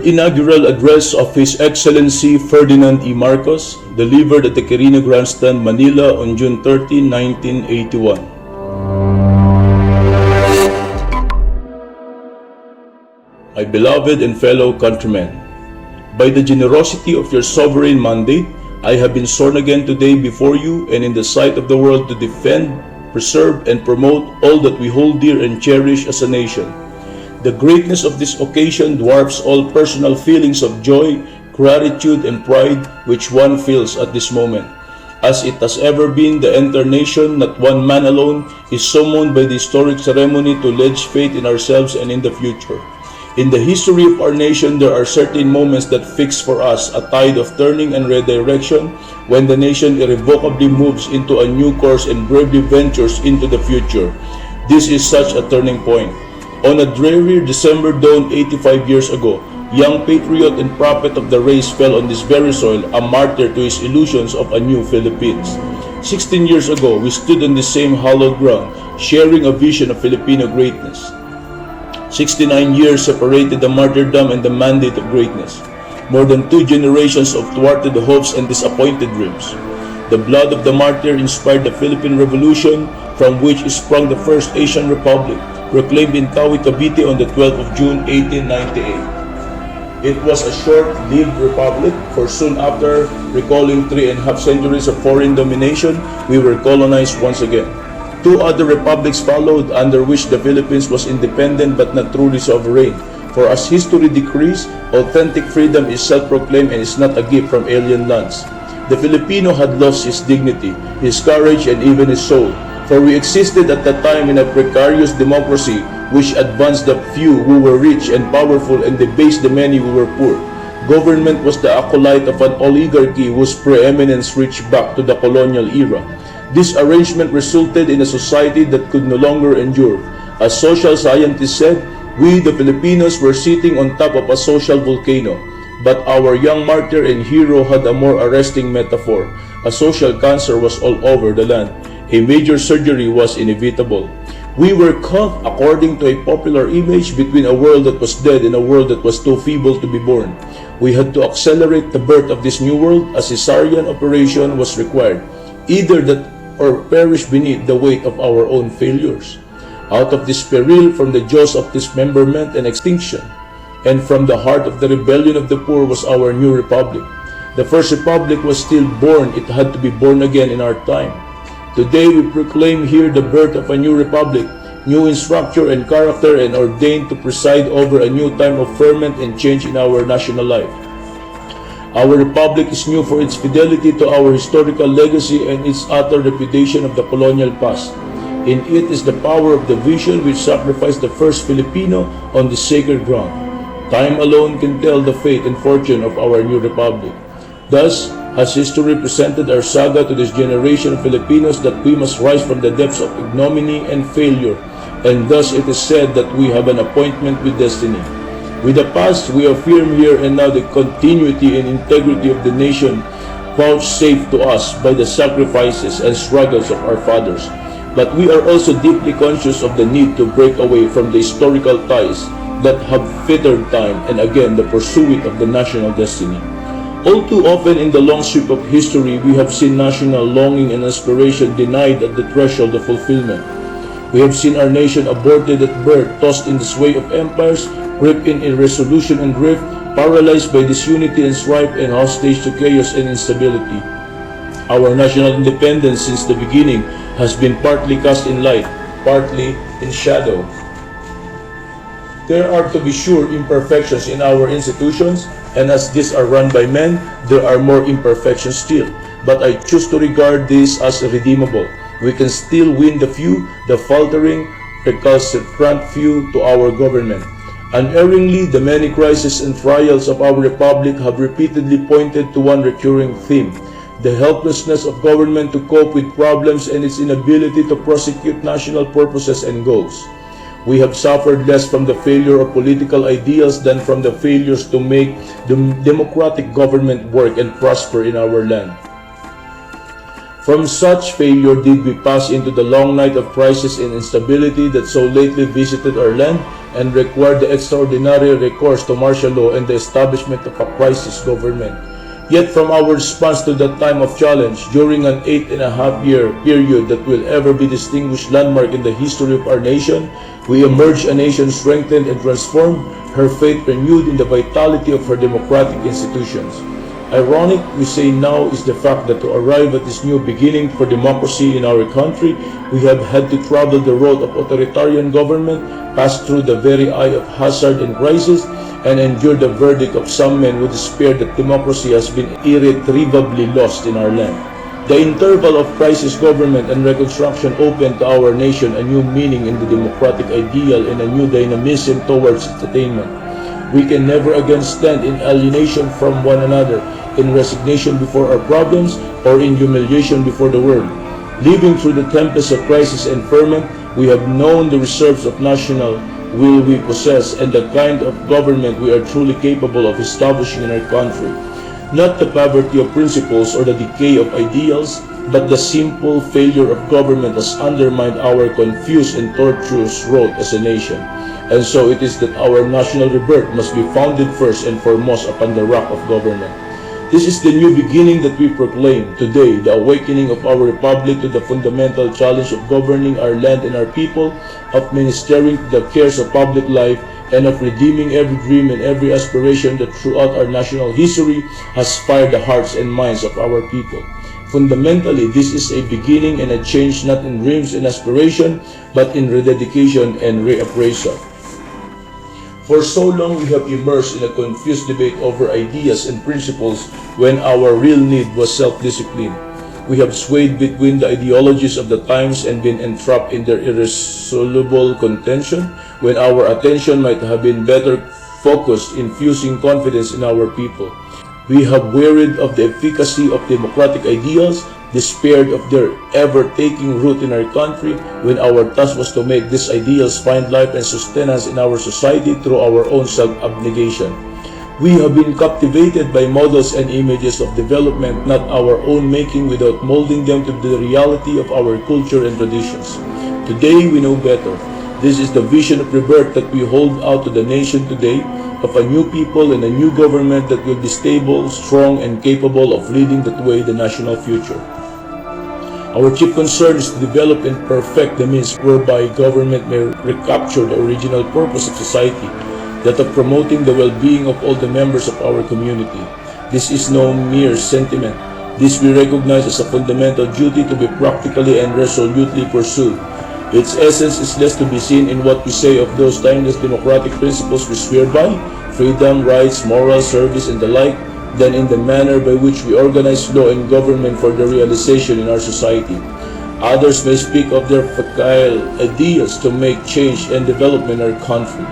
inaugural address of His Excellency Ferdinand E. Marcos, delivered at the Quirino Grandstand, Manila on June 30, 1981. My beloved and fellow countrymen, by the generosity of your sovereign mandate, I have been sworn again today before you and in the sight of the world to defend, preserve, and promote all that we hold dear and cherish as a nation. The greatness of this occasion dwarfs all personal feelings of joy, gratitude, and pride which one feels at this moment. As it has ever been the entire nation, not one man alone is summoned by the historic ceremony to pledge faith in ourselves and in the future. In the history of our nation, there are certain moments that fix for us a tide of turning and redirection when the nation irrevocably moves into a new course and bravely ventures into the future. This is such a turning point. On a dreary December dawn 85 years ago, young patriot and prophet of the race fell on this very soil, a martyr to his illusions of a new Philippines. 16 years ago, we stood on the same hallowed ground, sharing a vision of Filipino greatness. 69 years separated the martyrdom and the mandate of greatness. More than 2 generations of thwarted hopes and disappointed dreams. The blood of the martyr inspired the Philippine Revolution, from which sprung the first Asian Republic, proclaimed in Tawi, Cavite on the 12th of June 1898. It was a short-lived republic, for soon after, recalling 3.5 centuries of foreign domination, we were colonized once again. 2 other republics followed, under which the Philippines was independent but not truly sovereign. For as history decrees, authentic freedom is self-proclaimed and is not a gift from alien lands. The Filipino had lost his dignity, his courage, and even his soul. For we existed at that time in a precarious democracy which advanced the few who were rich and powerful and debased the many who were poor. Government was the acolyte of an oligarchy whose preeminence reached back to the colonial era. This arrangement resulted in a society that could no longer endure. As social scientists said, we the Filipinos were sitting on top of a social volcano. But our young martyr and hero had a more arresting metaphor. A social cancer was all over the land. A major surgery was inevitable. We were caught, according to a popular image, between a world that was dead and a world that was too feeble to be born. We had to accelerate the birth of this new world. A cesarean operation was required, either that or perish beneath the weight of our own failures. Out of this peril, from the jaws of dismemberment and extinction, and from the heart of the rebellion of the poor was our new republic. The first republic was still born. It had to be born again in our time. Today we proclaim here the birth of a new republic, new in structure and character, and ordained to preside over a new time of ferment and change in our national life. Our republic is new for its fidelity to our historical legacy and its utter repudiation of the colonial past. In it is the power of the vision which sacrificed the first Filipino on the sacred ground. Time alone can tell the fate and fortune of our new republic. Thus has history presented our saga to this generation of Filipinos that we must rise from the depths of ignominy and failure, and thus it is said that we have an appointment with destiny. With the past, we affirm here and now the continuity and integrity of the nation vouchsafed to us by the sacrifices and struggles of our fathers. But we are also deeply conscious of the need to break away from the historical ties that have fettered time and again the pursuit of the national destiny. All too often in the long sweep of history, we have seen national longing and aspiration denied at the threshold of fulfillment. We have seen our nation aborted at birth, tossed in the sway of empires, gripped in irresolution and drift, paralyzed by disunity and strife, and hostage to chaos and instability. Our national independence since the beginning has been partly cast in light, partly in shadow. There are, to be sure, imperfections in our institutions, and as these are run by men, there are more imperfections still. But I choose to regard this as redeemable. We can still win the few, the faltering, recalcitrant few to our government. Unerringly, the many crises and trials of our republic have repeatedly pointed to one recurring theme: the helplessness of government to cope with problems and its inability to prosecute national purposes and goals. We have suffered less from the failure of political ideals than from the failures to make the democratic government work and prosper in our land. From such failure did we pass into the long night of crisis and instability that so lately visited our land and required the extraordinary recourse to martial law and the establishment of a crisis government. Yet from our response to that time of challenge, during an 8.5-year period that will ever be distinguished landmark in the history of our nation, we emerged a nation strengthened and transformed, her faith renewed in the vitality of her democratic institutions. Ironic, we say now, is the fact that to arrive at this new beginning for democracy in our country, we have had to travel the road of authoritarian government, pass through the very eye of hazard and crisis, and endure the verdict of some men who despair that democracy has been irretrievably lost in our land. The interval of crisis government and reconstruction opened to our nation a new meaning in the democratic ideal and a new dynamism towards its attainment. We can never again stand in alienation from one another, in resignation before our problems, or in humiliation before the world. Living through the tempest of crisis and ferment, we have known the reserves of national will we possess and the kind of government we are truly capable of establishing in our country. Not the poverty of principles or the decay of ideals, but the simple failure of government has undermined our confused and tortuous road as a nation. And so it is that our national rebirth must be founded first and foremost upon the rock of government. This is the new beginning that we proclaim today, the awakening of our republic to the fundamental challenge of governing our land and our people, of ministering to the cares of public life, and of redeeming every dream and every aspiration that throughout our national history has fired the hearts and minds of our people. Fundamentally, this is a beginning and a change not in dreams and aspiration, but in rededication and reappraisal. For so long we have immersed in a confused debate over ideas and principles when our real need was self-discipline. We have swayed between the ideologies of the times and been entrapped in their irresoluble contention when our attention might have been better focused in fusing confidence in our people. We have wearied of the efficacy of democratic ideals, despaired of their ever taking root in our country, when our task was to make these ideals find life and sustenance in our society through our own self-abnegation. We have been captivated by models and images of development not our own making without molding them to the reality of our culture and traditions. Today we know better. This is the vision of rebirth that we hold out to the nation today, of a new people and a new government that will be stable, strong, and capable of leading that way the national future. Our chief concern is to develop and perfect the means whereby government may recapture the original purpose of society, that of promoting the well-being of all the members of our community. This is no mere sentiment. This we recognize as a fundamental duty to be practically and resolutely pursued. Its essence is less to be seen in what we say of those timeless democratic principles we swear by, freedom, rights, moral service, and the like, than in the manner by which we organize law and government for their realization in our society. Others may speak of their facile ideas to make change and development in our country.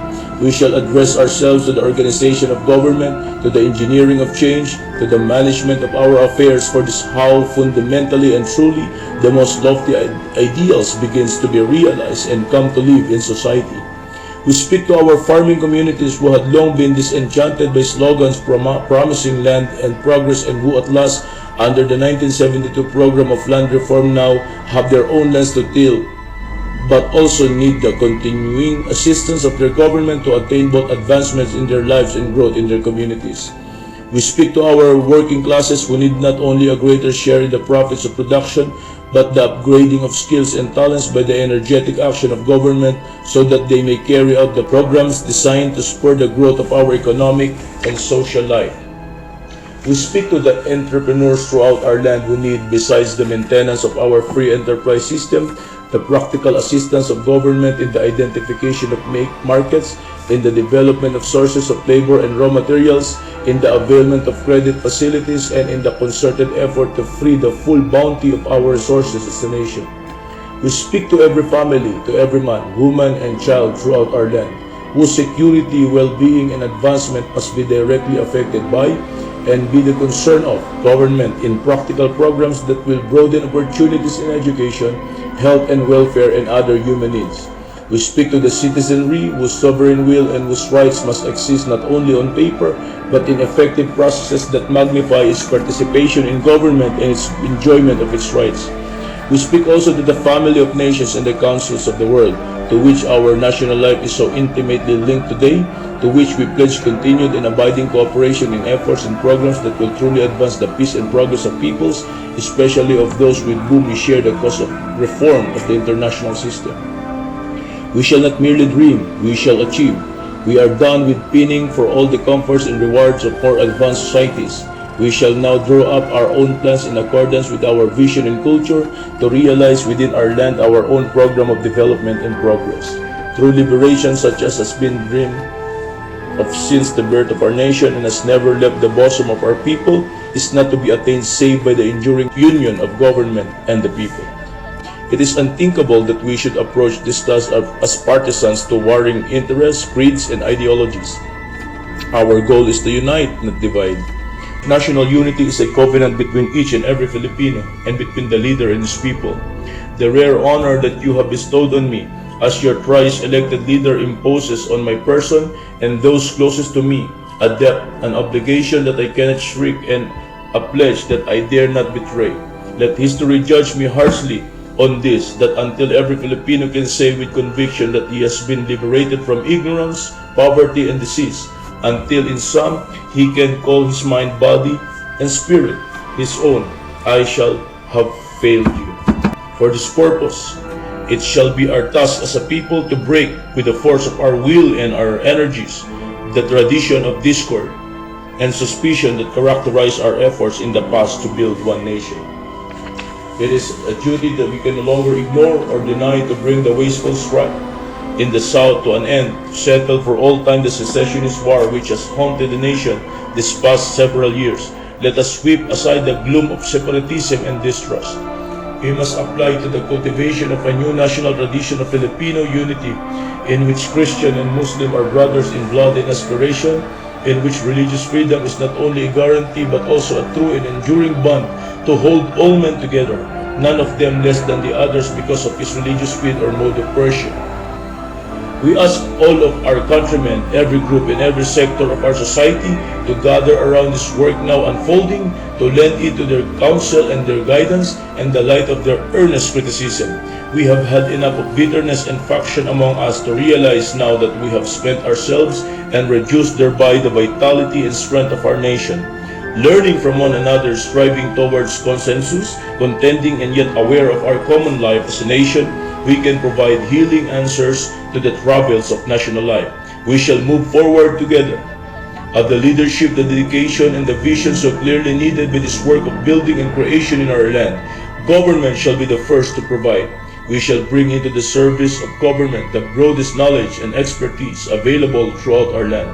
We shall address ourselves to the organization of government, to the engineering of change, to the management of our affairs, for this how fundamentally and truly the most lofty ideals begins to be realized and come to live in society. We speak to our farming communities who had long been disenchanted by slogans promising land and progress and who at last, under the 1972 program of land reform now, have their own lands to till, but also need the continuing assistance of their government to attain both advancements in their lives and growth in their communities. We speak to our working classes who need not only a greater share in the profits of production, but the upgrading of skills and talents by the energetic action of government so that they may carry out the programs designed to spur the growth of our economic and social life. We speak to the entrepreneurs throughout our land who need, besides the maintenance of our free enterprise system, the practical assistance of government in the identification of markets, in the development of sources of labor and raw materials, in the availment of credit facilities, and in the concerted effort to free the full bounty of our resources as a nation. We speak to every family, to every man, woman, and child throughout our land, whose security, well-being, and advancement must be directly affected by and be the concern of government in practical programs that will broaden opportunities in education, health and welfare, and other human needs. We speak to the citizenry whose sovereign will and whose rights must exist not only on paper, but in effective processes that magnify its participation in government and its enjoyment of its rights. We speak also to the family of nations and the councils of the world, to which our national life is so intimately linked today, to which we pledge continued and abiding cooperation in efforts and programs that will truly advance the peace and progress of peoples, especially of those with whom we share the cause of reform of the international system. We shall not merely dream, we shall achieve. We are done with pining for all the comforts and rewards of more advanced societies. We shall now draw up our own plans in accordance with our vision and culture to realize within our land our own program of development and progress. True liberation such as has been dreamed of since the birth of our nation and has never left the bosom of our people is not to be attained save by the enduring union of government and the people. It is unthinkable that we should approach this task as partisans to warring interests, creeds, and ideologies. Our goal is to unite, not divide. National unity is a covenant between each and every Filipino and between the leader and his people. The rare honor that you have bestowed on me as your thrice-elected leader imposes on my person and those closest to me a debt, an obligation that I cannot shirk, and a pledge that I dare not betray. Let history judge me harshly on this, that until every Filipino can say with conviction that he has been liberated from ignorance, poverty, and disease, until in sum he can call his mind, body, and spirit his own, I shall have failed you. For this purpose, it shall be our task as a people to break with the force of our will and our energies the tradition of discord and suspicion that characterized our efforts in the past to build one nation. It is a duty that we can no longer ignore or deny to bring the wasteful strife in the South to an end, to settle for all time the secessionist war which has haunted the nation this past several years. Let us sweep aside the gloom of separatism and distrust. We must apply to the cultivation of a new national tradition of Filipino unity, in which Christian and Muslim are brothers in blood and aspiration, in which religious freedom is not only a guarantee but also a true and enduring bond to hold all men together, none of them less than the others because of his religious creed or mode of worship. We ask all of our countrymen, every group and every sector of our society, to gather around this work now unfolding, to lend it to their counsel and their guidance and the light of their earnest criticism. We have had enough of bitterness and faction among us to realize now that we have spent ourselves and reduced thereby the vitality and strength of our nation. Learning from one another, striving towards consensus, contending and yet aware of our common life as a nation, we can provide healing answers to the troubles of national life. We shall move forward together. Have the leadership, the dedication, and the vision so clearly needed by this work of building and creation in our land. Government shall be the first to provide. We shall bring into the service of government the broadest knowledge and expertise available throughout our land.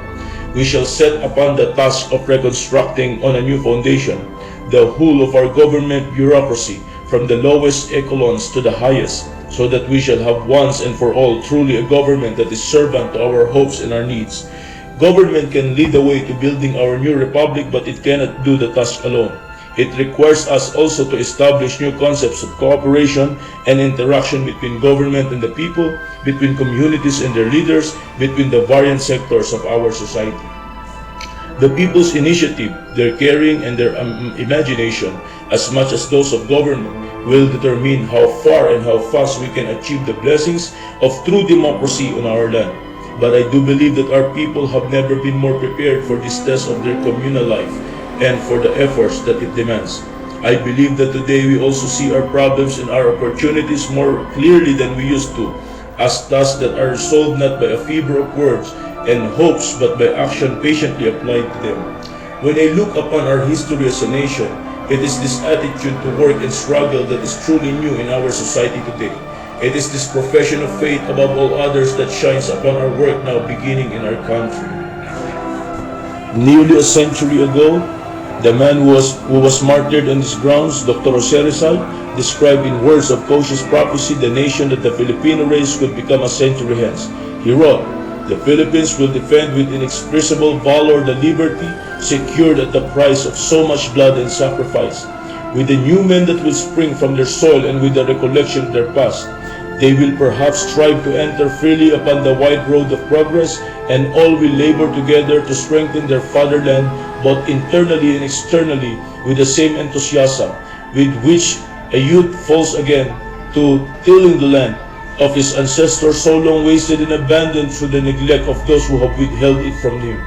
We shall set upon the task of reconstructing on a new foundation the whole of our government bureaucracy, from the lowest echelons to the highest, so that we shall have once and for all truly a government that is servant to our hopes and our needs. Government can lead the way to building our new republic, but it cannot do the task alone. It requires us also to establish new concepts of cooperation and interaction between government and the people, between communities and their leaders, between the various sectors of our society. The people's initiative, their caring, and their imagination, as much as those of government, will determine how far and how fast we can achieve the blessings of true democracy on our land. But I do believe that our people have never been more prepared for this test of their communal life and for the efforts that it demands. I believe that today we also see our problems and our opportunities more clearly than we used to, as tasks that are solved not by a fever of words and hopes but by action patiently applied to them. When I look upon our history as a nation, it is this attitude to work and struggle that is truly new in our society today. It is this profession of faith above all others that shines upon our work now beginning in our country. Nearly a century ago, the man who was martyred on these grounds, Dr. Jose Rizal, described in words of cautious prophecy the nation that the Filipino race could become a century hence. He wrote, "The Philippines will defend with inexpressible valor the liberty secured at the price of so much blood and sacrifice. With the new men that will spring from their soil and with the recollection of their past, They will perhaps strive to enter freely upon the wide road of progress, and all will labor together to strengthen their fatherland, both internally and externally, with the same enthusiasm with which a youth falls again to tilling the land of his ancestors so long wasted and abandoned through the neglect of those who have withheld it from him.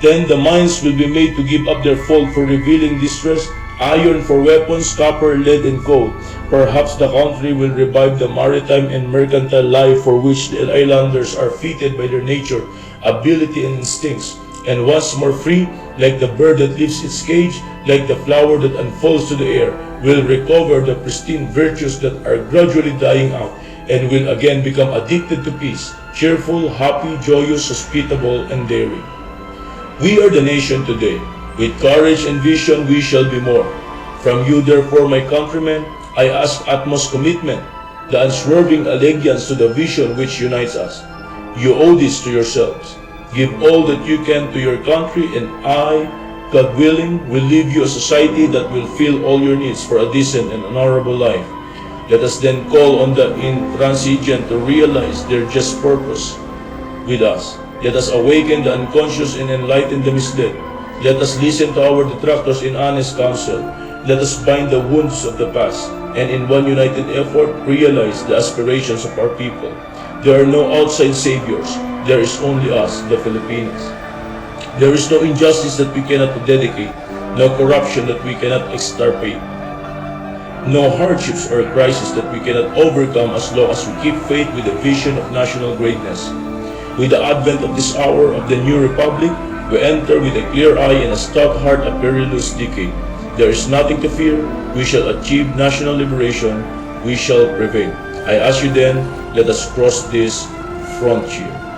Then the mines will be made to give up their fault for revealing distress, iron for weapons, copper, lead, and coal. Perhaps the country will revive the maritime and mercantile life for which the islanders are fitted by their nature, ability, and instincts, and once more free, like the bird that leaves its cage, like the flower that unfolds to the air, will recover the pristine virtues that are gradually dying out, and will again become addicted to peace, cheerful, happy, joyous, hospitable, and daring. We are the nation today. With courage and vision we shall be more. From you therefore, my countrymen, I ask utmost commitment, the unswerving allegiance to the vision which unites us. You owe this to yourselves. Give all that you can to your country, and I, God willing, will leave you a society that will fill all your needs for a decent and honorable life. Let us then call on the intransigent to realize their just purpose with us. Let us awaken the unconscious and enlighten the misled. Let us listen to our detractors in honest counsel. Let us bind the wounds of the past, and in one united effort realize the aspirations of our people. There are no outside saviors. There is only us, the Filipinos. There is no injustice that we cannot dedicate, no corruption that we cannot extirpate, no hardships or crisis that we cannot overcome as long as we keep faith with the vision of national greatness. With the advent of this hour of the new republic, we enter with a clear eye and a stout heart a perilous decade. There is nothing to fear. We shall achieve national liberation. We shall prevail. I ask you then, let us cross this frontier.